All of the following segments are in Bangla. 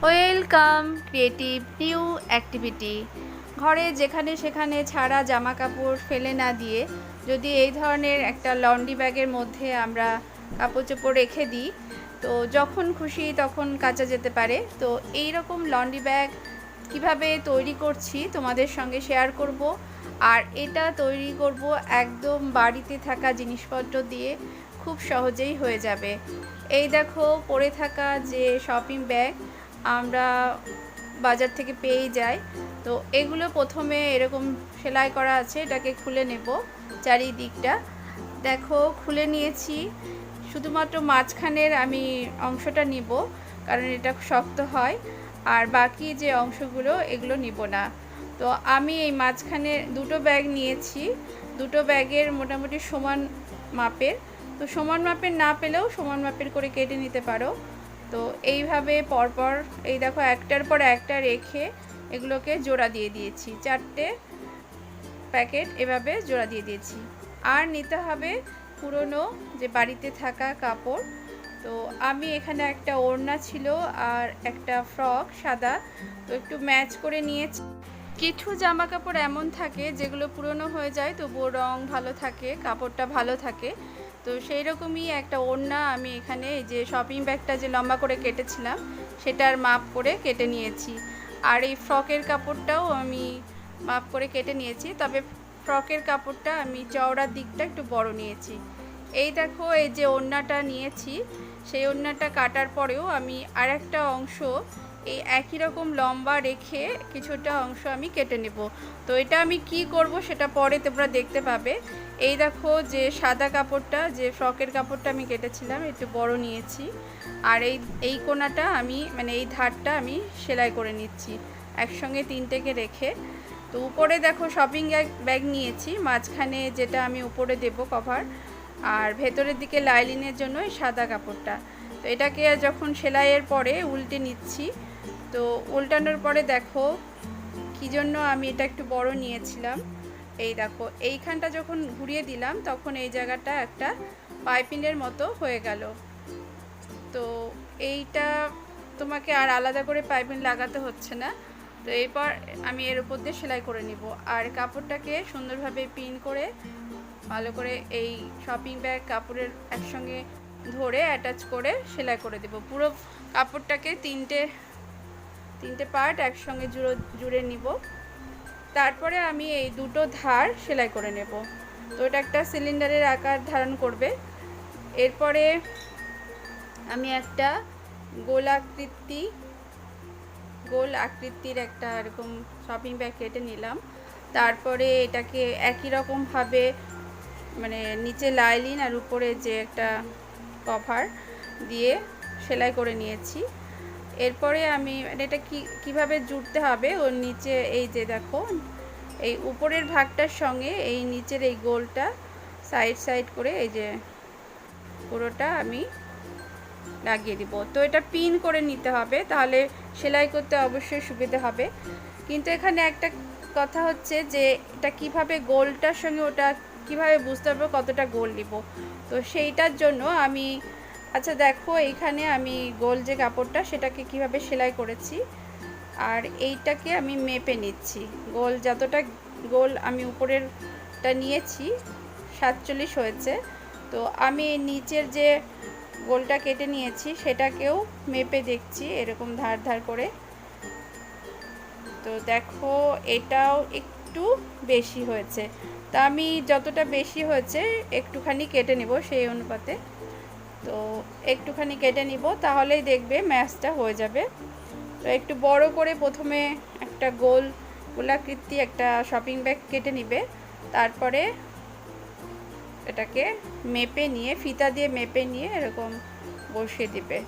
Welcome creative new activity. ঘরে যেখানে সেখানে ছাড়া জামা কাপড় ফেলে না দিয়ে যদি এই ধরনের একটা লন্ড্রি ব্যাগের মধ্যে আমরা কাপড় চোপড় রেখে দিই, তো যখন খুশি তখন কাচা যেতে পারে। তো এই রকম লন্ড্রি ব্যাগ কিভাবে তৈরি করছি তোমাদের সঙ্গে শেয়ার করব। আর এটা তৈরি করব একদম বাড়িতে থাকা জিনিসপত্র দিয়ে, খুব সহজেই হয়ে যাবে। এই দেখো পরে থাকা যে শপিং ব্যাগ আমরা বাজার থেকে পেয়ে যাই। তো এগুলো প্রথমে এরকম সেলাই করা আছে, এটাকে খুলে নেব। চারিদিকটা দেখো খুলে নিয়েছি, শুধুমাত্র মাঝখানের আমি অংশটা নিব, কারণ এটা শক্ত হয়। আর বাকি যে অংশগুলো এগুলো নিব না। তো আমি এই মাঝখানে দুটো ব্যাগ নিয়েছি, দুটো ব্যাগের মোটামুটি সমান মাপের। তো সমান মাপের না পেলেও সমান মাপের করে কেটে নিতে পারো। তো এইভাবে পরপর এই দেখো একটার পর একটা রেখে এগুলোকে জোড়া দিয়ে দিয়েছি, চারটে প্যাকেট এভাবে জোড়া দিয়ে দিয়েছি। আর নিতে হবে পুরনো যে বাড়িতে থাকা কাপড়। তো আমি এখানে একটা ওড়না ছিল আর একটা ফ্রক সাদা, তো একটু ম্যাচ করে নিয়েছি। কিছু জামা কাপড় এমন থাকে যেগুলো পুরনো হয়ে যায়, তবুও রং ভালো থাকে, কাপড়টা ভালো থাকে। তো সেই রকমই একটা ওড়না আমি এখানে এই যে শপিং ব্যাগটা যে লম্বা করে কেটেছিলাম সেটার মাপ করে কেটে নিয়েছি। আর এই ফ্রকের কাপড়টাও আমি মাপ করে কেটে নিয়েছি, তবে ফ্রকের কাপড়টা আমি চওড়ার দিকটা একটু বড় নিয়েছি। এই দেখো এই যে ওড়নাটা নিয়েছি, সেই ওড়নাটা কাটার পরেও আমি আর একটা অংশ এই একই রকম লম্বা রেখে কিছুটা অংশ আমি কেটে নেব। তো এটা আমি কি করব সেটা পরে তোমরা দেখতে পাবে। এই দেখো যে সাদা কাপড়টা, যে ফ্রকের কাপড়টা আমি কেটেছিলাম একটু বড় নিয়েছি। আর এই কোণাটা আমি মানে এই ধারটা আমি সেলাই করে নিচ্ছি একসঙ্গে তিনটেকে রেখে। তো উপরে দেখো শপিং ব্যাগ নিয়েছি, মাঝখানে যেটা আমি উপরে দেব কভার, আর ভেতরের দিকে লাইলিনের জন্য এই সাদা কাপড়টা। তো এটাকে যখন সেলাইয়ের পরে উল্টে নিচ্ছি, তো উল্টানোর পরে দেখো কী জন্য আমি এটা একটু বড় নিয়েছিলাম। এই দেখো এইখানটা যখন ঘুরিয়ে দিলাম তখন এই জায়গাটা একটা পাইপিংয়ের মতো হয়ে গেল। তো এইটা তোমাকে আর আলাদা করে পাইপিং লাগাতে হচ্ছে না। তো এরপর আমি এর উপর দিয়ে সেলাই করে নিব, আর কাপড়টাকে সুন্দরভাবে পিন করে ভালো করে এই শপিং ব্যাগ কাপড়ের একসঙ্গে ধরে অ্যাটাচ করে সেলাই করে দেব। পুরো কাপড়টাকে তিনটে পার্ট একসঙ্গে জুড়ে নিব। তারপরে আমি এই দুটো ধার সেলাই করে নেব। তো এটা একটা সিলিন্ডারের আকার ধারণ করবে। এরপরে আমি একটা গোল আকৃতির একটা এরকম শপিং ব্যাগ কেটে নিলাম। তারপরে এটাকে একই রকমভাবে মানে নিচে লাইলিন আর উপরে যে একটা কভার দিয়ে সেলাই করে নিয়েছি। এরপরে আমি এটা কিভাবে জুড়তে হবে, ওর নিচে এই যে দেখো এই উপরের ভাগটার সঙ্গে এই নিচের এই গোলটা সাইড করে এই যে পুরোটা আমি লাগিয়ে দিব। তো এটা পিন করে নিতে হবে, তাহলে সেলাই করতে অবশ্যই সুবিধা হবে। কিন্তু এখানে একটা কথা হচ্ছে যে এটা কিভাবে গোলটার সঙ্গে ওটা কিভাবে বুঝতে পারবো কতটা গোল নিব। তো সেইটার জন্য আমি আচ্ছা দেখো এইখানে আমি গোল যে কাপড়টা সেটাকে কিভাবে সেলাই করেছি, আর এইটাকে আমি মেপে নিচ্ছি। গোল যতটা গোল আমি উপরেরটা নিয়েছি 47 হয়েছে। তো আমি নিচের যে গোলটা কেটে নিয়েছি সেটাকেও মেপে দেখছি এরকম ধার করে। তো দেখো এটাও একটু বেশি হয়েছে, তা আমি যতটা বেশি হয়েছে একটুখানি কেটে নেব সেই অনুপাতে। তো একটুখানি কেটে নিব, তাহলেই দেখবে ম্যাচটা হয়ে যাবে। তো একটু বড় করে প্রথমে একটা গোলাকৃতি একটা শপিং ব্যাগ কেটে নিবে, তারপরে এটাকে মেপে নিয়ে ফিতা দিয়ে মেপে নিয়ে এরকম বসিয়ে দিবে।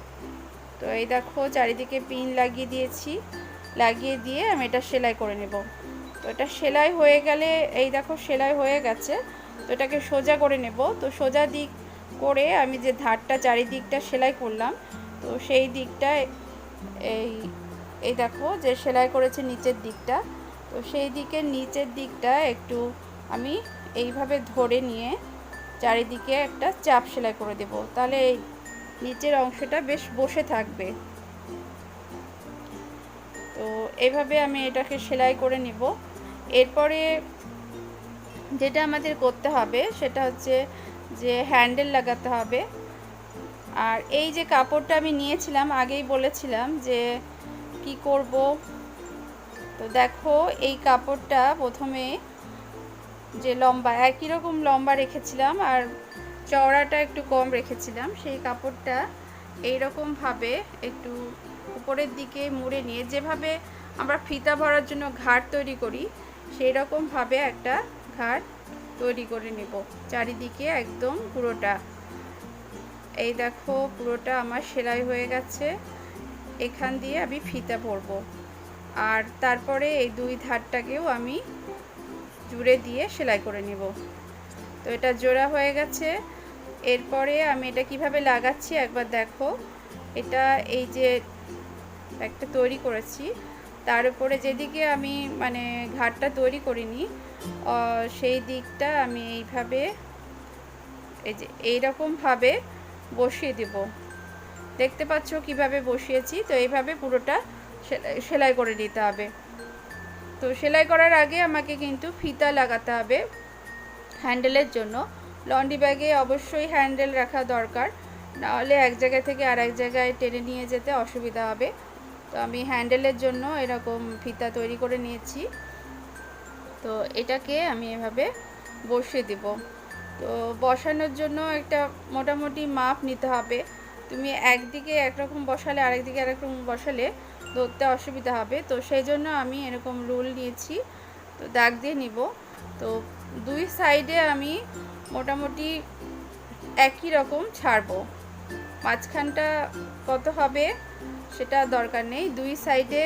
তো এই দেখো চারিদিকে পিন লাগিয়ে দিয়েছি, লাগিয়ে দিয়ে আমি এটা সেলাই করে নেব। তো এটা সেলাই হয়ে গেলে এই দেখো সেলাই হয়ে গেছে। তো এটাকে সোজা করে নেব। তো সোজা দিক করে আমি যে ধারটা চারিদিকটা সেলাই করলাম, তো সেই দিকটা এই দেখো যে সেলাই করেছে নিচের দিকটা, তো সেই দিকের নিচের দিকটা একটু আমি এইভাবে ধরে নিয়ে চারিদিকে একটা চাপ সেলাই করে দেব, তাহলে এই নিচের অংশটা বেশ বসে থাকবে। তো এইভাবে আমি এটাকে সেলাই করে নিব। এরপরে যেটা আমাদের করতে হবে সেটা হচ্ছে যে হ্যান্ডেল লাগাতে হবে। আর এই যে কাপড়টা আমি নিয়েছিলাম, আগেই বলেছিলাম যে কি করব। তো দেখো এই কাপড়টা প্রথমে যে লম্বা একই রকম লম্বা রেখেছিলাম আর চওড়াটা একটু কম রেখেছিলাম, সেই কাপড়টা এইরকমভাবে একটু উপরের দিকে মুড়ে নিয়ে, যেভাবে আমরা ফিতা ভরার জন্য ঘাট তৈরি করি সেই রকমভাবে একটা ঘাট তৈরি করে নেব চারিদিকে একদম পুরোটা। এই দেখো পুরোটা আমার সেলাই হয়ে গেছে। এখান দিয়ে আমি ফিতা ভরবো আর তারপরে এই দুই ধারটাকেও আমি জুড়ে দিয়ে সেলাই করে নেব। তো এটা জোড়া হয়ে গেছে। এরপরে আমি এটা কিভাবে লাগাচ্ছি একবার দেখো। এটা এই যে একটা তৈরি করেছি তার উপরে যেদিকে আমি মানে ঘাটটা তৈরি করিনি সেই দিকটা আমি এইভাবে এই যে এইরকমভাবে বসিয়ে দেব। দেখতে পাচ্ছ কিভাবে বসিয়েছি। তো এইভাবে পুরোটা সেলাই করে নিতে হবে। তো সেলাই করার আগে আমাকে কিন্তু ফিতা লাগাতে হবে হ্যান্ডেলের জন্য। লন্ড্রি ব্যাগে অবশ্যই হ্যান্ডেল রাখা দরকার, নাহলে এক জায়গা থেকে আর এক জায়গায় টেনে নিয়ে যেতে অসুবিধা হবে। তো আমি হ্যান্ডেলের জন্য এরকম ফিতা তৈরি করে নিয়েছি। তো এটাকে আমি এভাবে বসিয়ে দেব। তো বসানোর জন্য একটা মোটামুটি মাপ নিতে হবে। তুমি একদিকে একরকম বসালে আরেকদিকে আরেকরকম বসালে ধরতে অসুবিধা হবে। তো সেই জন্য আমি এরকম রুল নিয়েছি, তো দাগ দিয়ে নিব। তো দুই সাইডে আমি মোটামুটি একই রকম ছাড়বো। মাঝখানটা কত হবে সেটা দরকার নেই। দুই সাইডে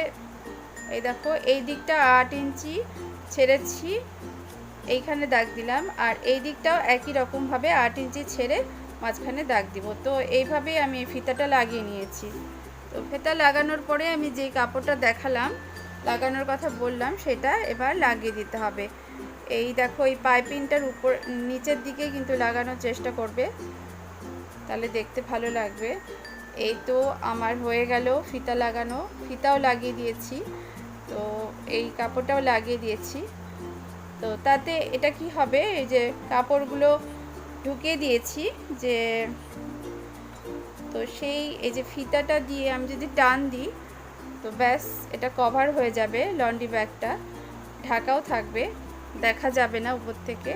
এই দেখো এই দিকটা 8 ইঞ্চি ছেড়েছি, এইখানে দাগ দিলাম। আর এই দিকটাও একই রকমভাবে 8 ইঞ্চি ছেড়ে মাঝখানে দাগ দিব। তো এইভাবেই আমি এই ফিতাটা লাগিয়ে নিয়েছি। তো ফিতা লাগানোর পরে আমি যেই কাপড়টা দেখালাম লাগানোর কথা বললাম সেটা এবার লাগিয়ে দিতে হবে। এই দেখো এই পাইপিংটার উপর নিচের দিকে কিন্তু লাগানোর চেষ্টা করবে, তাহলে দেখতে ভালো লাগবে। এই তো আমার হয়ে গেল ফিতা লাগানো, ফিতাও লাগিয়ে দিয়েছি। তো এই কাপড়টাও লাগিয়ে দিয়েছি। তো তাতে এটা কি হবে, এই যে কাপড়গুলো ঢুকিয়ে দিয়েছি যে, তো সেই এই যে ফিতাটা দিয়ে আমি যদি টান দিই তো ব্যাস এটা কভার হয়ে যাবে। লন্ড্রি ব্যাগটা ঢাকাও থাকবে, দেখা যাবে না উপর থেকে।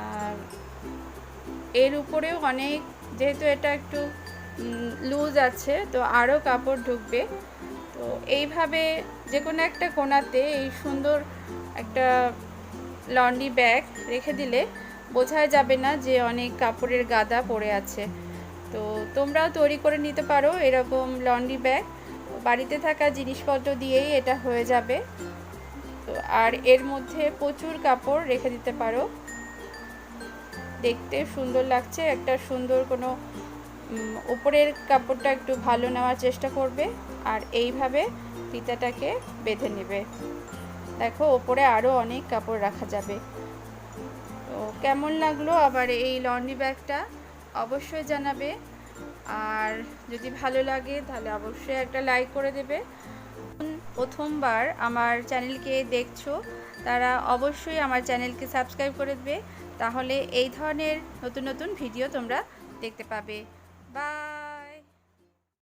আর এর উপরেও অনেক, যেহেতু এটা একটু লুজ আছে তো আরও কাপড় ঢুকবে। তো এইভাবে যে কোনো একটা কোণাতে এই সুন্দর একটা লন্ড্রি ব্যাগ রেখে দিলে বোঝাই যাবে না যে অনেক কাপড়ের গাদা পড়ে আছে। তো তোমরাও তৈরি করে নিতে পারো এরকম লন্ড্রি ব্যাগ। বাড়িতে থাকা জিনিসপত্র দিয়েই এটা হয়ে যাবে। তো আর এর মধ্যে প্রচুর কাপড় রেখে দিতে পারো, দেখতে সুন্দর লাগছে। একটা সুন্দর কোনো উপরের কাপড়টা একটু ভালো নেওয়ার চেষ্টা করবে আর এইভাবে ফিতাটাকে বেঁধে নেবে। দেখো ওপরে আরও অনেক কাপড় রাখা যাবে। তো কেমন লাগলো আবার এই লন্ড্রি ব্যাগটা অবশ্যই জানাবে। আর যদি ভালো লাগে তাহলে অবশ্যই একটা লাইক করে দেবে। প্রথমবার আমার চ্যানেলকে দেখছো তারা অবশ্যই আমার চ্যানেলকে সাবস্ক্রাইব করে দেবে, তাহলে এই ধরনের নতুন নতুন ভিডিও তোমরা দেখতে পাবে। বাই।